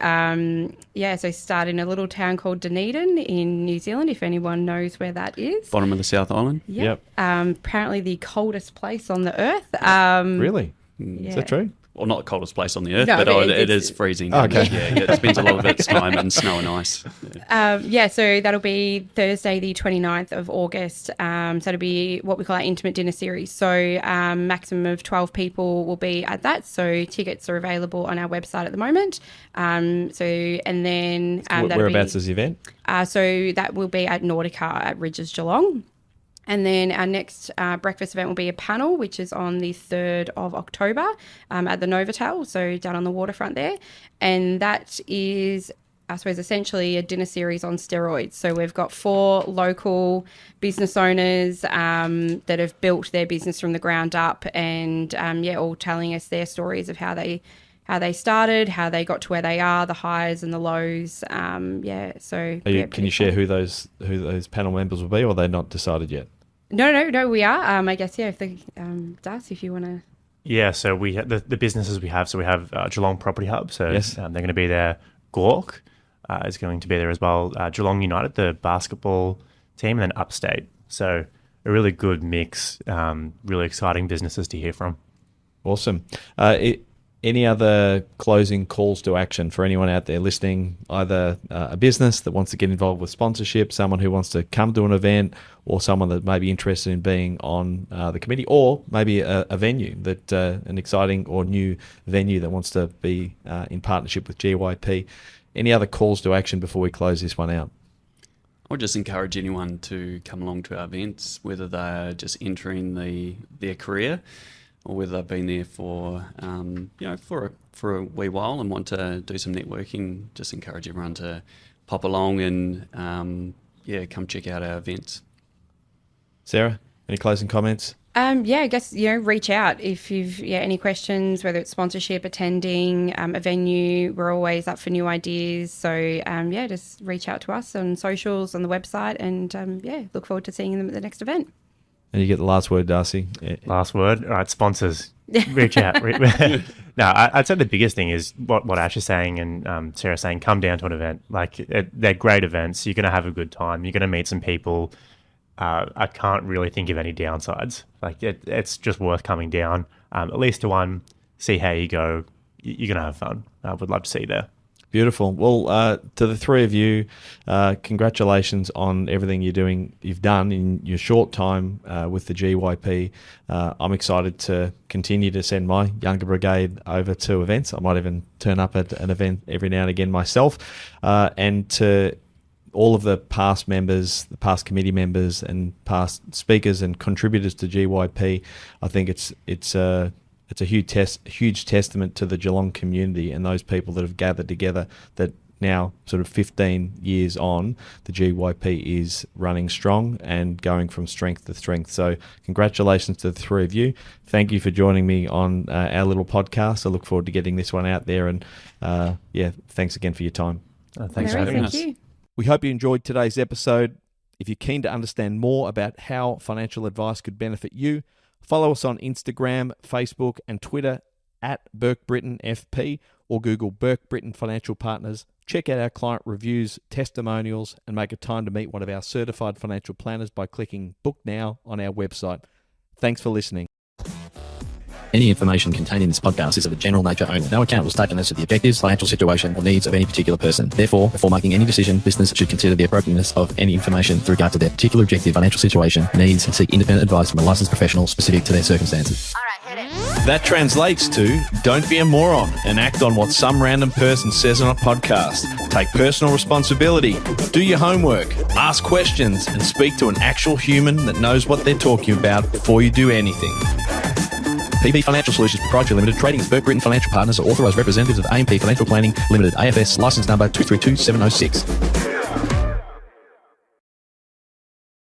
So started in a little town called Dunedin in New Zealand, if anyone knows where that is. Bottom of the South Island. Yep. Apparently the coldest place on the earth. Really? Is that true? Well, not the coldest place on the earth, No, but but it is freezing. Okay. Yeah, it spends a lot of its time in snow and ice. So that'll be Thursday, the 29th of August. So it'll be what we call our intimate dinner series. So maximum of 12 people will be at that. So tickets are available on our website at the moment. Whereabouts is the event? So that will be at Nautica at Ridges Geelong. And then our next breakfast event will be a panel, which is on the 3rd of October at the Novotel, so down on the waterfront there. And that is, I suppose, essentially a dinner series on steroids. So we've got 4 local business owners that have built their business from the ground up, and all telling us their stories of how they started, how they got to where they are, the highs and the lows. Can you share who those panel members will be, or are they not decided yet? No, we are. I guess, if the Darcy, if you want to. Yeah, so we have the businesses we have. So we have Geelong Property Hub. So yes. They're going to be there. Gork is going to be there as well. Geelong United, the basketball team, and then Upstate. So a really good mix. Really exciting businesses to hear from. Awesome. Any other closing calls to action for anyone out there listening, either a business that wants to get involved with sponsorship, someone who wants to come to an event, or someone that may be interested in being on the committee, or maybe a venue, that an exciting or new venue that wants to be in partnership with GYP? Any other calls to action before we close this one out? I would just encourage anyone to come along to our events, whether they're just entering their career, or whether they've been there for a wee while and want to do some networking. Just encourage everyone to pop along and come check out our events. Sarah, any closing comments? I guess, reach out if you've any questions, whether it's sponsorship, attending, a venue. We're always up for new ideas. So, just reach out to us on socials, on the website, and look forward to seeing them at the next event. And you get the last word, Darcy. Last word. All right, sponsors, reach out. No, I'd say the biggest thing is what Ash is saying and Sarah's saying, come down to an event. Like, they're great events. You're going to have a good time. You're going to meet some people. I can't really think of any downsides. Like, it's just worth coming down, at least to one, see how you go. You're going to have fun. I would love to see you there. Beautiful. Well, to the three of you, congratulations on everything you've done in your short time with the GYP. I'm excited to continue to send my younger brigade over to events. I might even turn up at an event every now and again myself. And to all of the past members, the past committee members, and past speakers and contributors to GYP, I think it's a huge testament to the Geelong community and those people that have gathered together, that now sort of 15 years on, the GYP is running strong and going from strength to strength. So congratulations to the three of you. Thank you for joining me on our little podcast. I look forward to getting this one out there. And thanks again for your time. Thanks for having us. Thank you. We hope you enjoyed today's episode. If you're keen to understand more about how financial advice could benefit you, follow us on Instagram, Facebook, and Twitter at Burke Britton FP, or Google Burke Britton Financial Partners. Check out our client reviews, testimonials, and make a time to meet one of our certified financial planners by clicking Book Now on our website. Thanks for listening. Any information contained in this podcast is of a general nature only. No account was taken as to the objectives, financial situation, or needs of any particular person. Therefore, before making any decision, listeners should consider the appropriateness of any information with regard to their particular objective, financial situation, needs, and seek independent advice from a licensed professional specific to their circumstances. All right, hit it. That translates to don't be a moron and act on what some random person says on a podcast. Take personal responsibility, do your homework, ask questions, and speak to an actual human that knows what they're talking about before you do anything. PB Financial Solutions Proprietary Limited, trading as Burke Britton Financial Partners, are authorised representatives of AMP Financial Planning Limited, AFS, licence number 232706.